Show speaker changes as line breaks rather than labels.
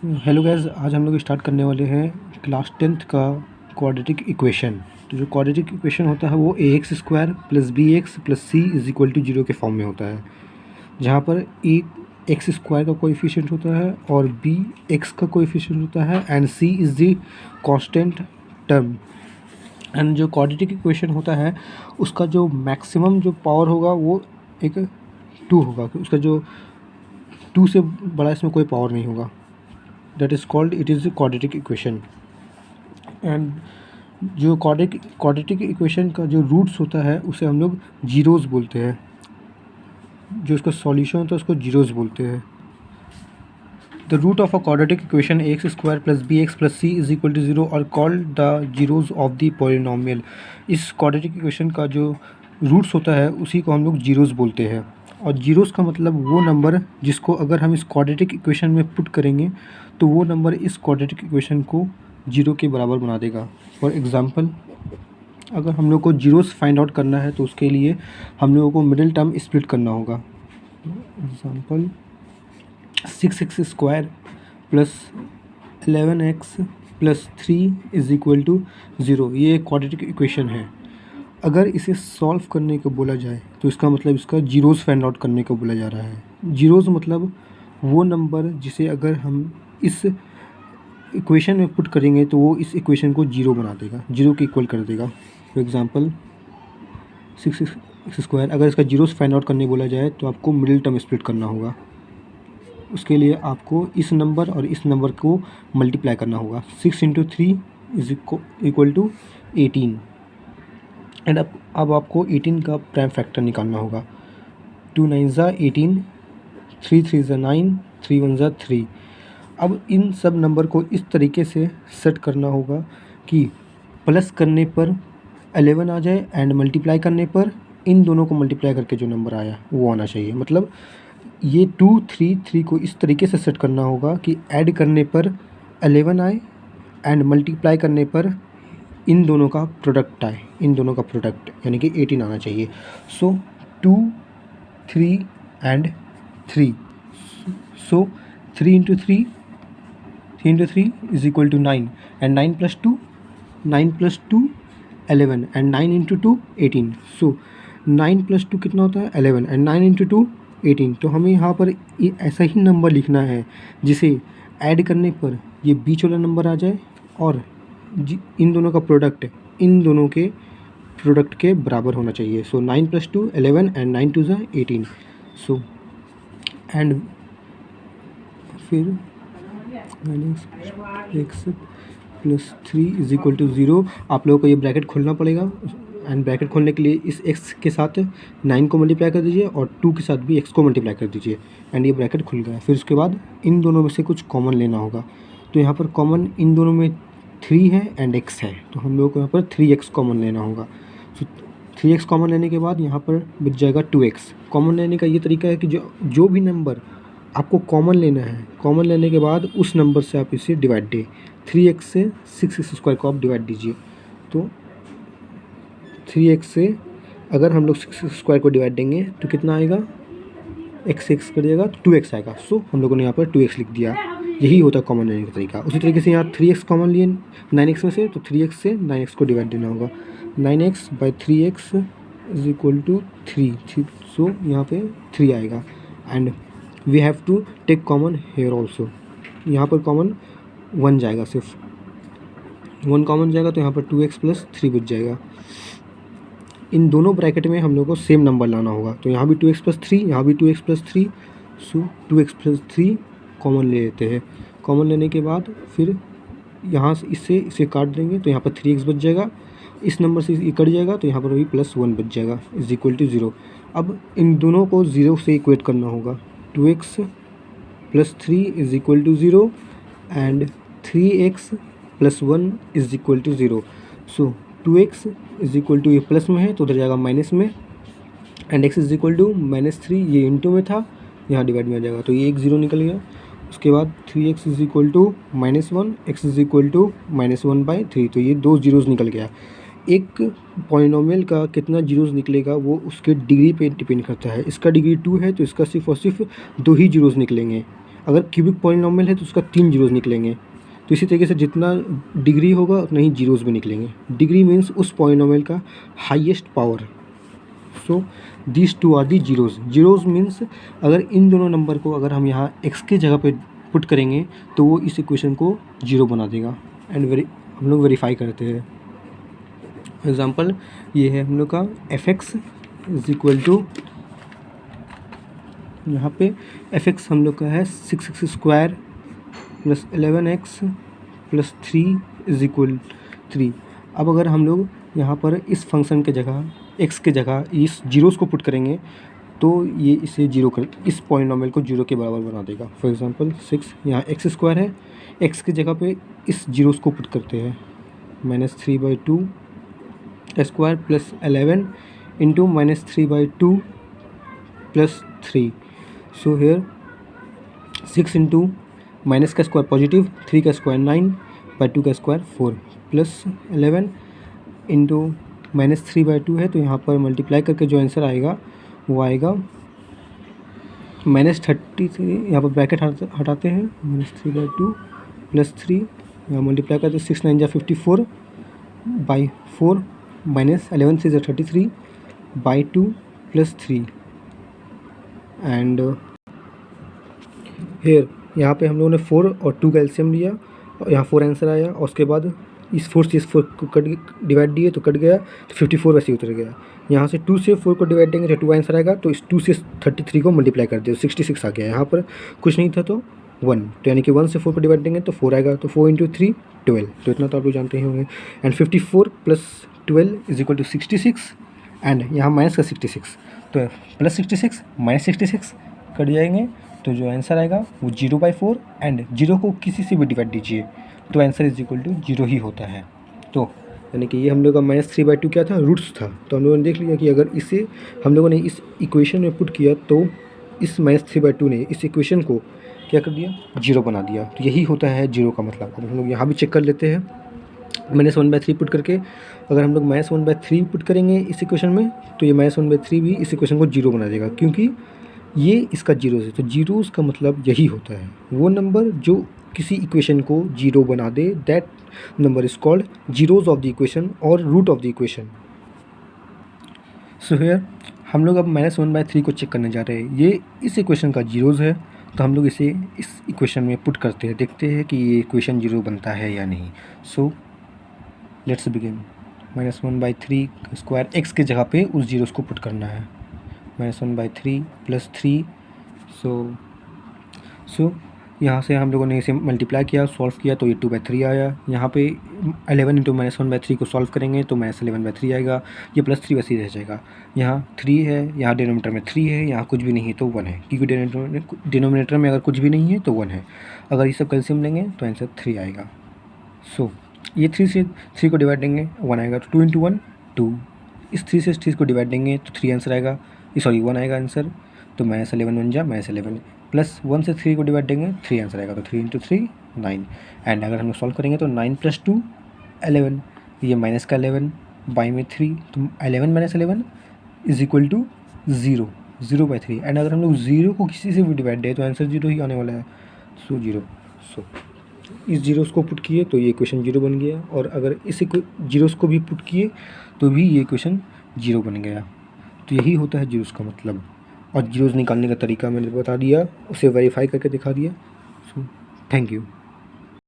Hello guys, आज हम लोग स्टार्ट करने वाले हैं क्लास 10th का क्वाड्रेटिक इक्वेशन। तो जो क्वाड्रेटिक इक्वेशन होता है वो ax square plus b x plus c is equal to 0 के फॉर्म में होता है, जहाँ पर ए एक्स स्क्वायर का कोएफिशिएंट होता है और बी एक्स का कोएफिशिएंट होता है and c is the constant term. And जो क्वाड्रेटिक इक्वेशन होता है उसका जो मैक्सिमम जो पावर होगा वो एक 2 होगा, उसका जो 2 से बड़ा इसमें कोई पावर नहीं होगा। That is called it is quadratic equation. And जो क्वाड्रेटिक इक्वेशन का जो रूट्स होता है उसे हम लोग जीरोज़ बोलते हैं, जो उसका सॉल्यूशन होता है उसको जीरोज़ बोलते हैं। The root of a quadratic equation x square plus b x plus c is equal to 0 और called the zeros of the polynomial. इस क्वाड्रेटिक इक्वेशन का जो रूट्स होता है उसी को हम लोग जीरोज़ बोलते हैं। और जीरोज़ का मतलब वो नंबर जिसको अगर हम इस क्वाड्रेटिक इक्वेशन में पुट करेंगे तो वो नंबर इस क्वाड्रेटिक इक्वेशन को 0 के बराबर बना देगा। फॉर एग्ज़ाम्पल, अगर हम लोग को जीरोज़ फाइंड आउट करना है तो उसके लिए हम लोगों को मिडिल टर्म स्प्लिट करना होगा। Example 6x square plus 11x plus 3 is equal to 0, ये एक क्वाड्रेटिक इक्वेशन है। अगर इसे सॉल्व करने को बोला जाए तो इसका मतलब इसका जीरोज़ फाइंड आउट करने को बोला जा रहा है। जीरोज़ मतलब वो नंबर जिसे अगर हम इस इक्वेशन में पुट करेंगे तो वो इस इक्वेशन को जीरो बना देगा, जीरो के इक्वल कर देगा। फॉर एग्ज़ाम्पल 6x स्क्वायर, अगर इसका जीरोज़ फाइंड आउट करने बोला जाए तो आपको मिडिल टर्म स्प्लिट करना होगा। उसके लिए आपको इस नंबर और इस नंबर को मल्टीप्लाई करना होगा। 6 into 3 is equal to 18। And अब आपको 18 का प्राइम फैक्टर निकालना होगा। 2 9 ज़ा 18, 3 3 ज़ा 9, 3 1 ज़ा 3। अब इन सब नंबर को इस तरीके से सेट करना होगा कि प्लस करने पर 11 आ जाए एंड मल्टीप्लाई करने पर इन दोनों को मल्टीप्लाई करके जो नंबर आया वो आना चाहिए। मतलब ये 2 3 3 को इस तरीके से सेट करना होगा कि ऐड करने पर 11 आए एंड मल्टीप्लाई करने पर इन दोनों का प्रोडक्ट आए, इन दोनों का प्रोडक्ट यानी कि 18 आना चाहिए। So 2 3 and 3, so 3 into 3 is equal to 9 and 9 plus 2 11 and 9 into 2 18। So 9 plus 2 कितना होता है 11 एंड 9 इंटू 2 18। तो हमें यहाँ पर ऐसा ही नंबर लिखना है जिसे ऐड करने पर ये बीच वाला नंबर आ जाए और इन दोनों का प्रोडक्ट इन दोनों के प्रोडक्ट के बराबर होना चाहिए। सो 9 प्लस 2 11 एंड 9 2 ज़ा 18। सो एंड फिर x plus 3 is equal to 0। आप लोगों को ये ब्रैकेट खोलना पड़ेगा एंड ब्रैकेट खोलने के लिए इस x के साथ 9 को मल्टीप्लाई कर दीजिए और 2 के साथ भी x को मल्टीप्लाई कर दीजिए एंड ये ब्रैकेट खुल गया। फिर उसके बाद इन दोनों में से कुछ कॉमन लेना होगा। तो यहाँ पर कॉमन इन दोनों में 3 है एंड x है, तो हम लोगों को यहाँ पर 3x कॉमन लेना होगा। तो 3x कॉमन लेने के बाद यहाँ पर बच जाएगा 2x। कॉमन लेने का ये तरीका है कि जो भी नंबर आपको कॉमन लेना है, कॉमन लेने के बाद उस नंबर से आप इसे डिवाइड दे 3x से 6x स्क्वायर को आप डिवाइड दीजिए। तो 3x से अगर हम लोग 6x स्क्वायर को डिवाइड देंगे तो कितना आएगा, x से x कर दिएगा तो 2x आएगा। सो हम लोगों ने यहाँ पर 2x लिख दिया। यही होता है कॉमन लेने का तरीका। उसी तरीके से यहाँ 3x कॉमन लिए 9x में से, तो 3x से 9x को डिवाइड देना होगा। 9x by 3x is equal to 3। So यहाँ पे 3 आएगा and we have to take common here also. यहाँ पर कॉमन 1 जाएगा, सिर्फ 1 कॉमन जाएगा तो यहाँ पर 2x प्लस 3 बच जाएगा। इन दोनों ब्रैकेट में हम लोग को सेम नंबर लाना होगा। तो यहाँ भी 2x प्लस 3, यहाँ भी 2x प्लस 3। सो 2x प्लस 3 कॉमन ले लेते हैं। कॉमन लेने के बाद फिर यहाँ से इसे काट देंगे तो यहाँ पर 3x बच जाएगा। इस नंबर से ये कट जाएगा तो यहाँ पर भी प्लस 1 बच जाएगा इज इक्वल टू 0। अब इन दोनों को 0 से इक्वेट करना होगा। 2x plus 3 is equal to 0 and 3x plus 1 is equal to 0। So 2x is equal to, ये प्लस में है तो उधर जाएगा माइनस में, and x is equal to -3, ये इंटू में था यहाँ डिवाइड में आ जाएगा तो ये एक 0 निकल गया। उसके बाद 3x is equal to -1, x is equal to -1/3, तो ये 2 जीरोज़ निकल गया। एक पॉलिनोमियल का कितना जीरोज़ निकलेगा वो उसके डिग्री पे डिपेंड करता है। इसका डिग्री 2 है तो इसका सिर्फ और सिर्फ 2 ही जीरोज़ निकलेंगे। अगर क्यूबिक पॉलिनॉमियल है तो उसका 3 जीरोज़ निकलेंगे। तो इसी तरीके से जितना डिग्री होगा उतना ही जीरोज़ भी निकलेंगे। डिग्री मीन्स उस पॉलिनॉमियल का highest power. So this two are the zeros. Zeros means अगर इन दोनों नंबर को अगर हम यहाँ x के जगह पे पुट करेंगे तो वो इस इक्वेशन को जीरो बना देगा। एंड हम लोग वेरीफाई करते हैं। एग्जांपल ये है हम लोग का f(x) इज इक्वल टू, यहाँ पे f(x) हम लोग का है 6x² plus 11x plus 3 is equal 3। अब अगर हम लोग यहाँ पर इस फंक्शन के जगह x के जगह इस जीरोज़ को पुट करेंगे तो ये इसे जीरो कर, इस पॉलिनॉमियल को जीरो के बराबर बना देगा। फॉर एग्जांपल 6, यहाँ x² है, x के जगह पे इस जीरोज़ को पुट करते हैं, -3/2 square plus 11 into -3/2 plus 3। So here 6 into minus का स्क्वायर पॉजिटिव, 3 का स्क्वायर 9/2 का स्क्वायर 4 प्लस 11 इंटू -3/2 है, तो यहाँ पर मल्टीप्लाई करके जो आंसर आएगा वो आएगा -33। यहाँ पर ब्रैकेट हटाते हैं, -3/2 प्लस 3, यहाँ मल्टीप्लाई करते 6 9 जा 54/4 -11 3 जा 33/2 प्लस 3। एंड हेयर यहाँ पे हम लोगों ने 4 और 2 का एलसीएम लिया और यहाँ 4 आंसर आया, और उसके बाद इस 4 से इस 4 को डिवाइड दिए तो कट गया, तो 54 वैसे ही उतर गया। यहाँ से 2 से 4 को डिवाइड देंगे तो 2 आंसर आएगा, तो इस 2 से 33 को मल्टीप्लाई कर दिया, 66 आ गया। यहाँ पर कुछ नहीं था तो 1, तो यानी कि 1 से 4 को डिवाइड देंगे तो 4 आएगा, तो 4 × 3 12, तो इतना तो आप लोग जानते ही होंगे। And 54 plus 12 is equal to 66, and यहाँ माइनस का 66, तो प्लस 66 माइनस 66 कट जाएंगे, तो जो आंसर आएगा वो 0/4, एंड 0 को किसी से भी डिवाइड दीजिए तो आंसर इज इक्वल टू 0 ही होता है। तो यानी कि ये हम लोग का -3/2 क्या था, रूट्स था। तो हम लोगों ने देख लिया कि अगर इसे हम लोगों ने इस इक्वेशन में पुट किया तो इस -3/2 ने इस इक्वेशन को क्या कर दिया, 0 बना दिया। तो यही होता है 0 का मतलब। अब हम लोग यहाँ भी चेक कर लेते हैं, -1/3 पुट करके अगर हम लोग -1/3 पुट करेंगे इस इक्वेशन में तो ये -1/3 भी इस इक्वेशन को 0 बना देगा, क्योंकि ये इसका जीरोज़ है। तो जीरोज़ का मतलब यही होता है, वो नंबर जो किसी इक्वेशन को 0 बना दे, that number is called zeros of the equation और root of the equation. So here हम लोग अब -1/3 को चेक करने जा रहे हैं। ये इस इक्वेशन का जीरोज़ है, तो हम लोग इसे इस इक्वेशन में पुट करते हैं, देखते हैं कि ये इक्वेशन 0 बनता है या नहीं। So let's begin. -1/3 square x के जगह पे उस जीरोज़ को पुट करना है, -1/3 प्लस 3। सो यहाँ से हम लोगों ने इसे मल्टीप्लाई किया, सॉल्व किया, तो ये 2/3 आया। यहाँ पे 11 इंटू -1/3 को सॉल्व करेंगे तो -11/3 आएगा, ये प्लस 3 वैसे ही रह जाएगा। यहाँ 3 है, यहाँ डिनोमिनेटर में 3 है, यहाँ कुछ भी नहीं है तो 1 है, क्योंकि डिनोमिनेटर में अगर कुछ भी नहीं है तो 1 है। अगर ये सब कैल्शियम लेंगे तो आंसर 3 आएगा। सो ये 3 से 3 को डिवाइड देंगे 1 आएगा, तो 2 × 1 2। इस 3 से 3 को डिवाइड देंगे तो 3 आंसर आएगा, सॉरी 1 आएगा आंसर, तो -11 बन जा -11, प्लस 1 से 3 को डिवाइड देंगे 3 आंसर आएगा, तो 3 × 3 9। एंड अगर हम लोग सॉल्व करेंगे तो 9 + 2 11, ये माइनस का 11 बाई में 3, तो 11 - 11 इज इक्वल टू 0, 0/3। एंड अगर हम लोग 0 को किसी से भी डिवाइड दें तो आंसर 0 ही आने वाला है, सो 0। सो इस जीरोज़ को पुट किए तो ये इक्वेशन 0 बन गया, और अगर इस जीरोज़ को भी पुट किए तो भी ये इक्वेशन 0 बन गया। तो यही होता है जीरोज़ का मतलब, और जीरोज़ निकालने का तरीका मैंने बता दिया, उसे वेरीफाई करके दिखा दिया। So thank you.